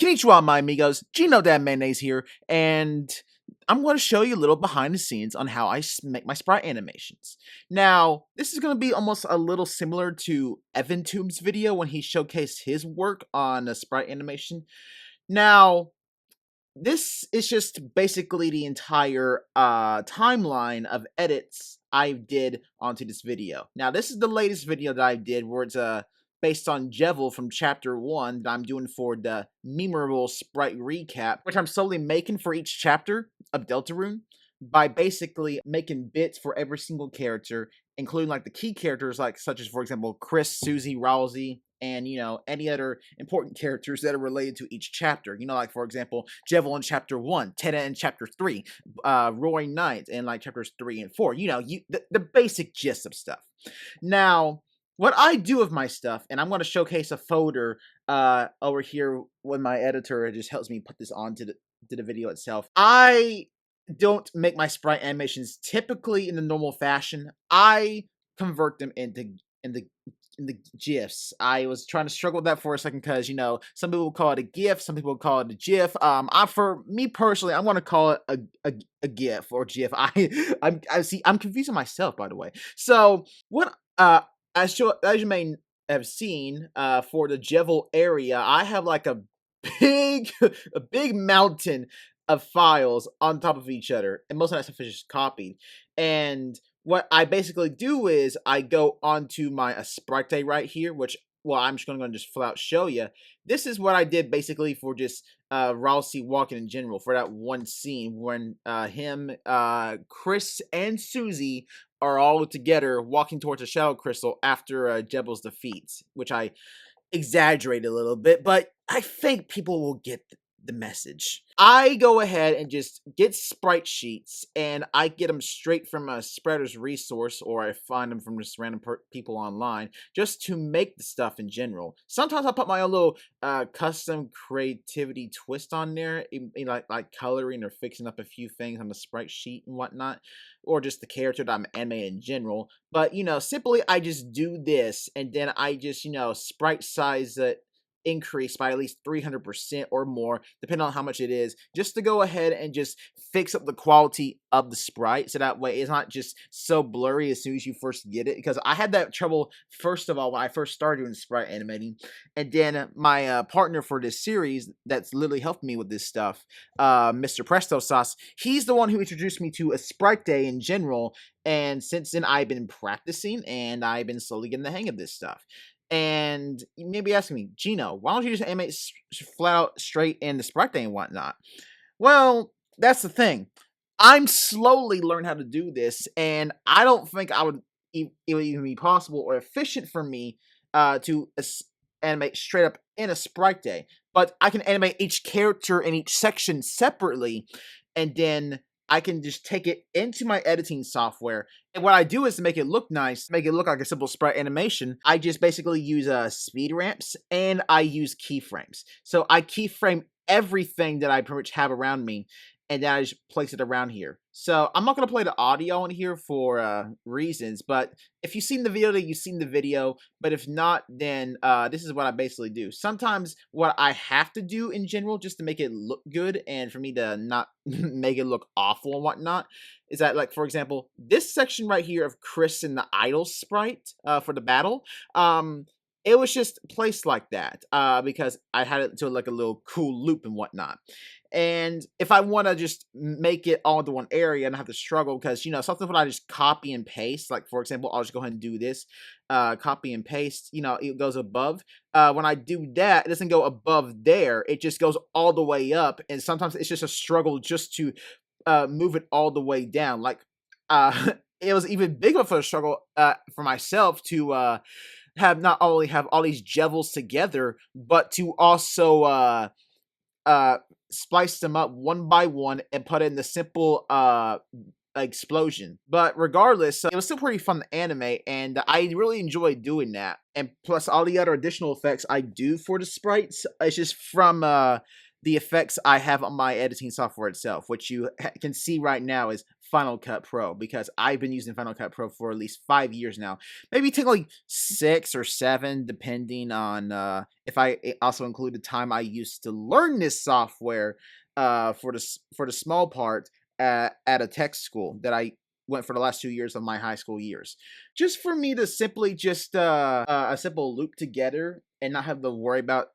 Konnichiwa, my amigos. Gino Dad Mayonnaise here, and I'm going to show you a little behind the scenes on how I make my sprite animations. Now, this is going to be almost a little similar to EvanTube's video when he showcased his work on a sprite animation. Now, this is just basically the entire timeline of edits I did onto this video. Now, this is the latest video that I did where it's based on Jevil from Chapter 1 that I'm doing for the memorable Sprite recap, which I'm slowly making for each chapter of Deltarune by basically making bits for every single character, including like the key characters, like such as, for example, Chris, Susie, Rousey, and, you know, any other important characters that are related to each chapter. You know, like, for example, Jevil in Chapter 1, Teda in Chapter 3, Roy Knight in, like, Chapters 3 and 4. You know, the basic gist of stuff. Now, what I do with my stuff, and I'm going to showcase a folder over here when my editor just helps me put this onto the video itself. I don't make my sprite animations typically in the normal fashion. I convert them into GIFs. I was trying to struggle with that for a second because, you know, some people call it a GIF, some people call it a GIF. For me personally, I want to call it a GIF or GIF. I'm confusing myself, by the way. So what as you may have seen, for the Jevil area, I have like a big mountain of files on top of each other, and most of that stuff is just copied. And what I basically do is I go onto my Sprite right here, which, well, I'm just going to just flat out show you. This is what I did basically for just Rousey walking in general for that one scene when him, Chris, and Susie are all together walking towards a shadow crystal after Jevil's defeat, which I exaggerated a little bit, but I think people will get the message. I go ahead and just get sprite sheets, and I get them straight from a spreader's resource, or I find them from just random people online, just to make the stuff in general. Sometimes I put my own little custom creativity twist on there, like coloring or fixing up a few things on the sprite sheet and whatnot, or just the character that I'm animating in general. But, you know, simply I just do this, and then I just, you know, sprite size it, increase by at least 300% or more, depending on how much it is, just to go ahead and just fix up the quality of the sprite, so that way it's not just so blurry as soon as you first get it. Because I had that trouble, first of all, when I first started doing sprite animating, and then my partner for this series that's literally helped me with this stuff, Mr. Presto Sauce, he's the one who introduced me to a Sprite Day in general, and since then I've been practicing, and I've been slowly getting the hang of this stuff. And you may be asking me, Gino, why don't you just animate flat out straight in the Sprite Day and whatnot? Well, that's the thing. I'm slowly learning how to do this, and I don't think it would even be possible or efficient for me to animate straight up in a Sprite Day. But I can animate each character in each section separately, and then I can just take it into my editing software. And what I do is to make it look nice, make it look like a simple sprite animation, I just basically use speed ramps, and I use keyframes. So I keyframe everything that I pretty much have around me, and then I just place it around here. So I'm not going to play the audio in here for reasons, but if you've seen the video, then you've seen the video. But if not, then this is what I basically do. Sometimes what I have to do in general, just to make it look good and for me to not make it look awful and whatnot, is that, like, for example, this section right here of Chris and the idol sprite for the battle, it was just placed like that because I had it to like a little cool loop and whatnot. And if I want to just make it all into one area and I have to struggle, because, you know, something when I just copy and paste, like, for example, I'll just go ahead and do this, copy and paste, you know, it goes above. When I do that, it doesn't go above there. It just goes all the way up. And sometimes it's just a struggle just to move it all the way down. Like, it was even bigger of a struggle for myself to have not only have all these Jevils together, but to also splice them up one by one and put in the simple explosion. But regardless, it was still pretty fun to animate, and I really enjoyed doing that. And plus all the other additional effects I do for the sprites, it's just from the effects I have on my editing software itself, which you can see right now is Final Cut Pro, because I've been using Final Cut Pro for at least 5 years now. Maybe take like 6 or 7, depending on if I also include the time I used to learn this software for the small part at a tech school that I went for the last 2 years of my high school years. Just for me to simply just a simple loop together and not have to worry about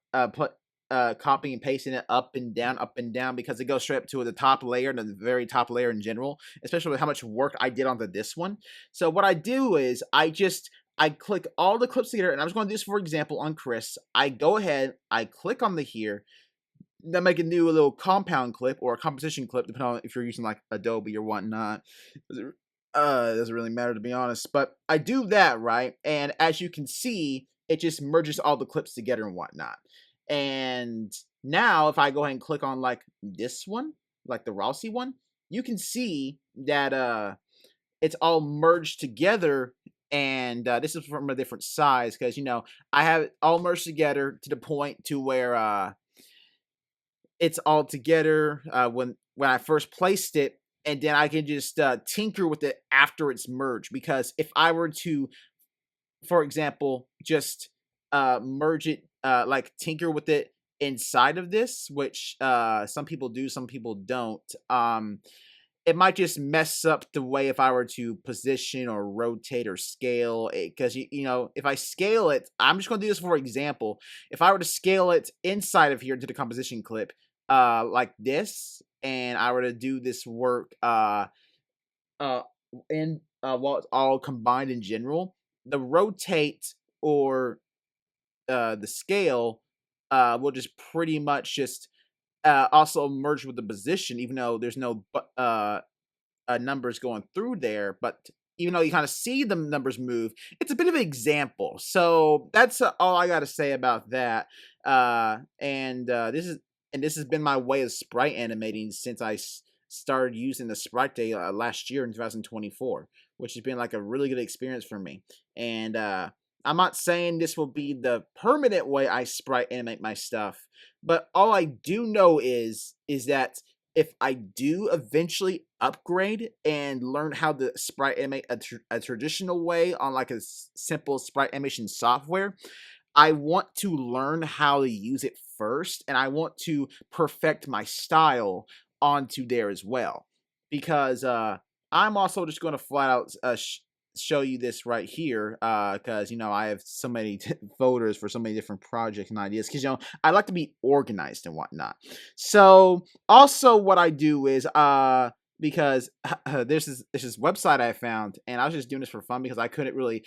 copying and pasting it up and down, because it goes straight up to the top layer and the very top layer in general, especially with how much work I did onto this one. So what I do is I click all the clips together, and I'm just going to do this for example on Chris. I go ahead, I click on the here, then make a new little compound clip or a composition clip, depending on if you're using like Adobe or whatnot. It doesn't really matter, to be honest, but I do that, right? And as you can see, it just merges all the clips together and whatnot. And now if I go ahead and click on like this one, like the Rossi one, you can see that it's all merged together. And this is from a different size, because I have it all merged together to the point to where it's all together when I first placed it, and then I can just tinker with it after it's merged. Because if I were to, for example, just merge it, like tinker with it inside of this, which some people do, some people don't, it might just mess up the way if I were to position or rotate or scale it. Because if I scale it, I'm just going to do this for example. If I were to scale it inside of here into the composition clip, like this, and I were to do this work while it's all combined in general, the rotate or the scale will just pretty much just also merge with the position, even though there's no numbers going through there. But even though you kind of see the numbers move, it's a bit of an example. So that's all I got to say about that. This has been my way of sprite animating since I started using the Sprite Day last year in 2024, which has been like a really good experience for me. And I'm not saying this will be the permanent way I sprite animate my stuff, but all I do know is that if I do eventually upgrade and learn how to sprite animate a traditional way on like a simple sprite animation software, I want to learn how to use it first, and I want to perfect my style onto there as well. Because I'm also just going to flat out show you this right here, because I have so many folders for so many different projects and ideas, because I like to be organized and whatnot. So also what I do is because there's this website I found, and I was just doing this for fun because I couldn't really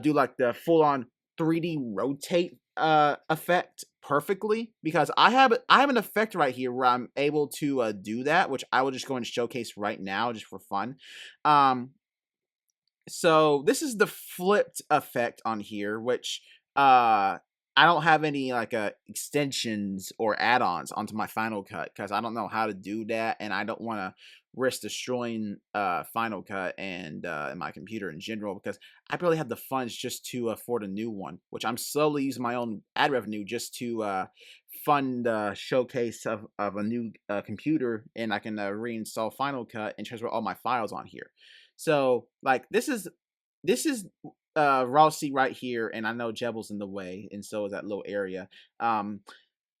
do like the full-on 3D rotate effect perfectly, because I have an effect right here where I'm able to do that, which I will just go and showcase right now just for fun. So this is the flipped effect on here, which I don't have any like extensions or add-ons onto my Final Cut, because I don't know how to do that, and I don't want to risk destroying Final Cut and my computer in general, because I barely have the funds just to afford a new one, which I'm slowly using my own ad revenue just to fund showcase of a new computer, and I can reinstall Final Cut and transfer all my files on here. So like this is Rossi right here, and I know Jebel's in the way, and so is that little area.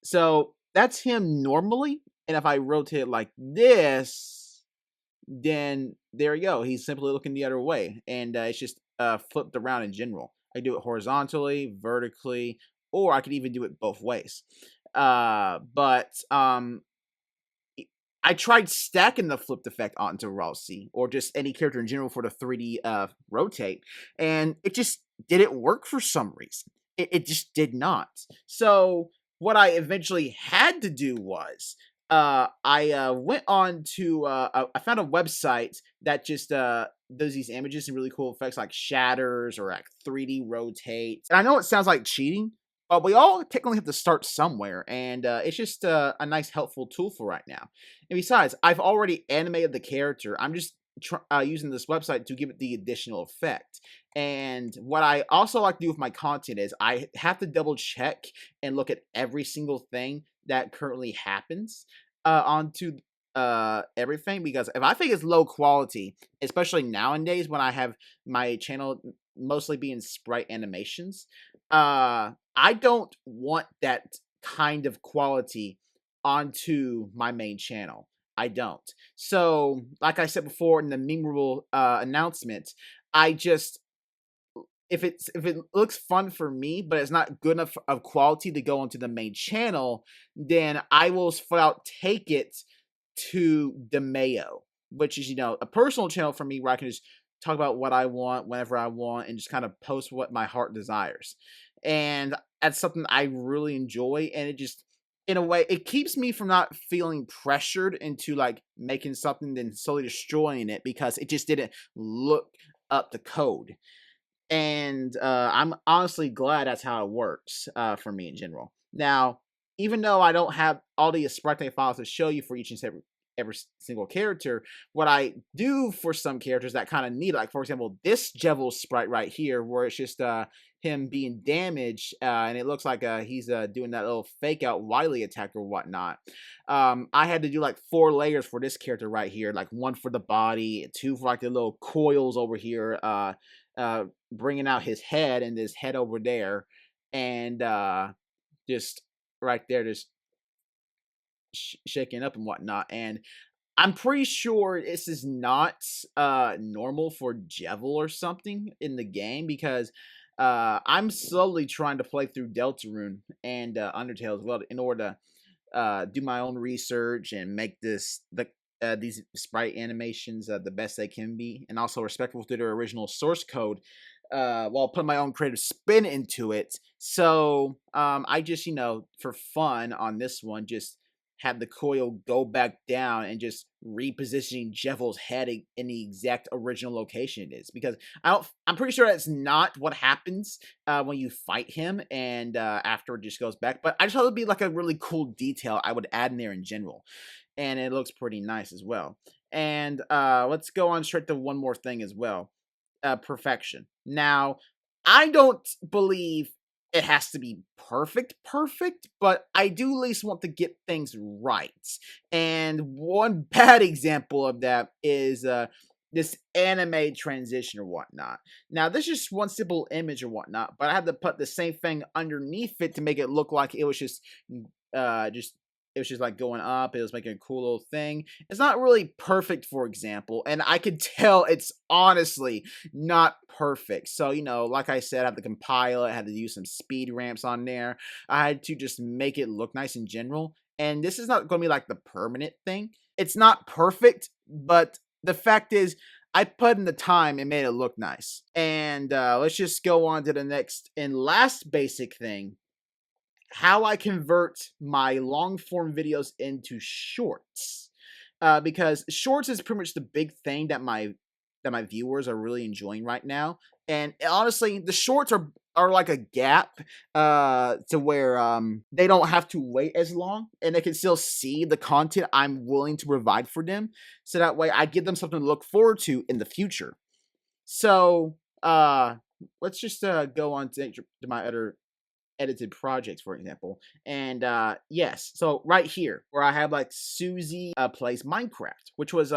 So that's him normally, and if I rotate it like this, then there you go. He's simply looking the other way, and it's just flipped around in general. I do it horizontally, vertically, or I could even do it both ways. I tried stacking the flipped effect onto Rossi, or just any character in general, for the 3D rotate, and it just didn't work for some reason. It just did not. So what I eventually had to do was I went on to I found a website that just does these images and really cool effects like shatters or like 3D rotates. And I know it sounds like cheating, but we all technically have to start somewhere, and it's just a nice, helpful tool for right now. And besides, I've already animated the character. I'm just using this website to give it the additional effect. And what I also like to do with my content is I have to double check and look at every single thing that currently happens onto everything, because if I think it's low quality, especially nowadays when I have my channel mostly being sprite animations, I don't want that kind of quality onto my main channel. I don't. So, like I said before in the memorable announcement, I just, if it looks fun for me, but it's not good enough of quality to go onto the main channel, then I will flat out take it to Demeo, which is, a personal channel for me where I can just talk about what I want whenever I want and just kind of post what my heart desires. And that's something I really enjoy, and it just, in a way, it keeps me from not feeling pressured into like making something then slowly destroying it because it just didn't look up the code. And I'm honestly glad that's how it works for me in general. Now, even though I don't have all the Sprite files to show you for each and every single character, what I do for some characters that kind of need, like for example, this Jevil sprite right here, where it's just him being damaged, and it looks like he's doing that little fake out Wily attack or whatnot. I had to do like 4 layers for this character right here, like 1 for the body, 2 for like the little coils over here, bringing out his head and his head over there, and just right there, just shaking up and whatnot. And I'm pretty sure this is not normal for Jevil or something in the game, because I'm slowly trying to play through Deltarune and Undertale as well in order to do my own research and make these sprite animations the best they can be, and also respectful to their original source code, while putting my own creative spin into it. So I just, for fun on this one, just had the coil go back down and just repositioning Jevil's head in the exact original location it is, because I'm pretty sure that's not what happens when you fight him and after it just goes back. But I just thought it'd be like a really cool detail I would add in there in general, and it looks pretty nice as well. And let's go on straight to one more thing as well. Perfection. Now, I don't believe it has to be perfect, but I do at least want to get things right. And one bad example of that is this anime transition or whatnot. Now, this is just one simple image or whatnot, but I had to put the same thing underneath it to make it look like it was just it was just like going up. It was making a cool little thing. It's not really perfect, for example, and I could tell it's honestly not perfect. So, like I said, I had to compile it, I had to use some speed ramps on there. I had to just make it look nice in general. And this is not going to be like the permanent thing. It's not perfect, but the fact is, I put in the time and made it look nice. And let's just go on to the next and last basic thing: how I convert my long form videos into shorts. Because shorts is pretty much the big thing that my viewers are really enjoying right now. And honestly, the shorts are like a gap to where they don't have to wait as long and they can still see the content I'm willing to provide for them. So that way I give them something to look forward to in the future. So let's just go on to my other edited projects, for example. And yes, so right here where I have like Susie plays Minecraft, which was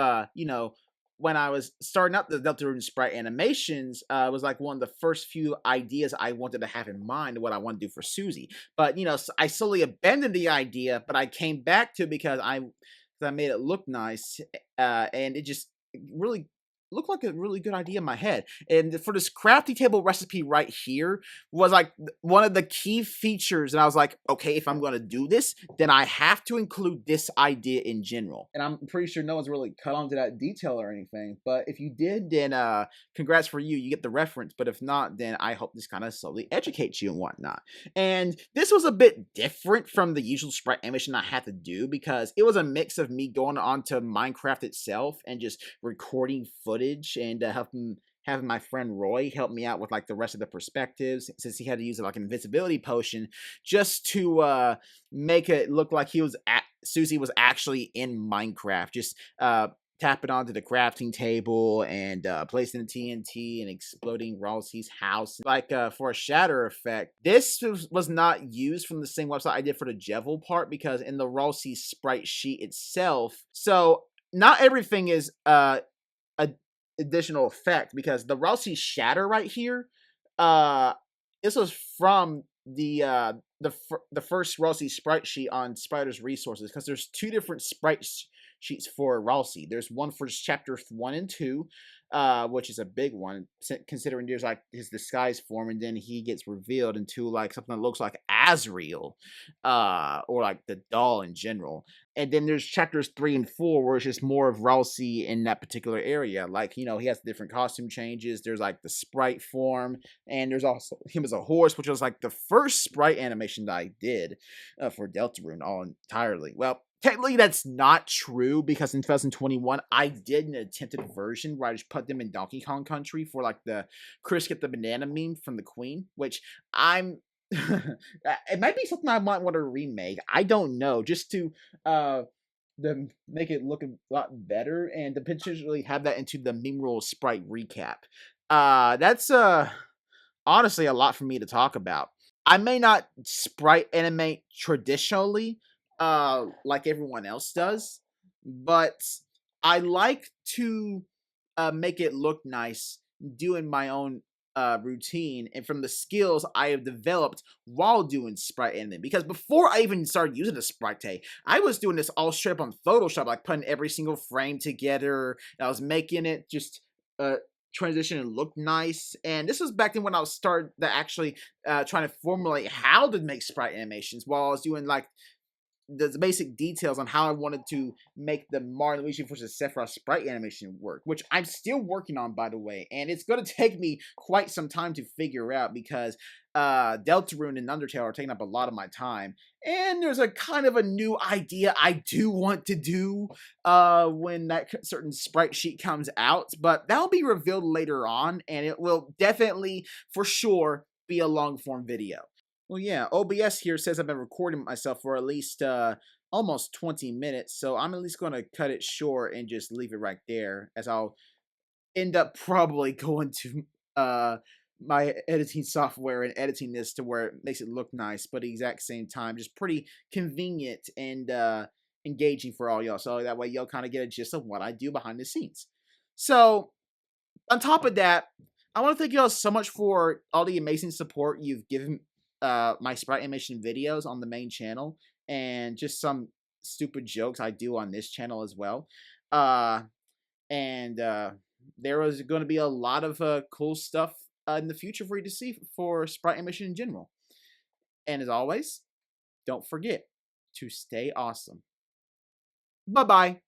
when I was starting up the Deltarune sprite animations, was like one of the first few ideas I wanted to have in mind what I want to do for Susie. But I slowly abandoned the idea, but I came back to it because I made it look nice, and it just really looked like a really good idea in my head. And for this crafty table recipe right here was like one of the key features, and I was like, okay, if I'm going to do this, then I have to include this idea in general. And I'm pretty sure no one's really cut onto that detail or anything, but if you did, then congrats for you get the reference. But if not, then I hope this kind of slowly educates you and whatnot. And this was a bit different from the usual sprite animation I had to do, because it was a mix of me going onto Minecraft itself and just recording footage and having my friend Roy help me out with like the rest of the perspectives, since he had to use like an invisibility potion just to make it look like Susie was actually in Minecraft, just tapping onto the crafting table and placing the TNT and exploding Ralsei's house. Like for a shatter effect, this was not used from the same website I did for the Jevil part, because in the Ralsei sprite sheet itself, so not everything is a additional effect, because the Ralsei shatter right here, uh this was from the first Ralsei sprite sheet on Spider's Resources, because there's two different sheets for Ralsei. There's one for chapters 1 and 2, which is a big one, considering there's like his disguise form, and then he gets revealed into like something that looks like Azrael, or like the doll in general. And then there's chapters 3 and 4, where it's just more of Ralsei in that particular area. Like, he has different costume changes. There's like the sprite form, and there's also him as a horse, which was like the first sprite animation that I did for Deltarune all entirely. Well, technically that's not true, because in 2021 I did an attempted version where I just put them in Donkey Kong Country for like the Chris get the banana meme from the Queen, which I'm it might be something I might want to remake. I don't know, just to make it look a lot better and to potentially have that into the meme rule sprite recap. That's honestly a lot for me to talk about. I may not sprite animate traditionally, like everyone else does, but I like to make it look nice doing my own routine and from the skills I have developed while doing sprite animating. Because before I even started using the sprite, I was doing this all straight up on Photoshop, like putting every single frame together. I was making it just transition and look nice. And this was back then when I was started to actually trying to formulate how to make sprite animations, while I was doing like the basic details on how I wanted to make the Mario Luigi vs. Sephiroth sprite animation work, which I'm still working on, by the way, and it's going to take me quite some time to figure out, because Deltarune and Undertale are taking up a lot of my time, and there's a kind of a new idea I do want to do when that certain sprite sheet comes out, but that'll be revealed later on, and it will definitely, for sure, be a long-form video. Well, yeah, OBS here says I've been recording myself for at least almost 20 minutes, so I'm at least going to cut it short and just leave it right there, as I'll end up probably going to my editing software and editing this to where it makes it look nice, but at the exact same time, just pretty convenient and engaging for all y'all, so that way y'all kind of get a gist of what I do behind the scenes. So, on top of that, I want to thank y'all so much for all the amazing support you've given my sprite animation videos on the main channel, and just some stupid jokes I do on this channel as well. And there was going to be a lot of cool stuff in the future for you to see for sprite animation in general. And as always, don't forget to stay awesome. Bye-bye.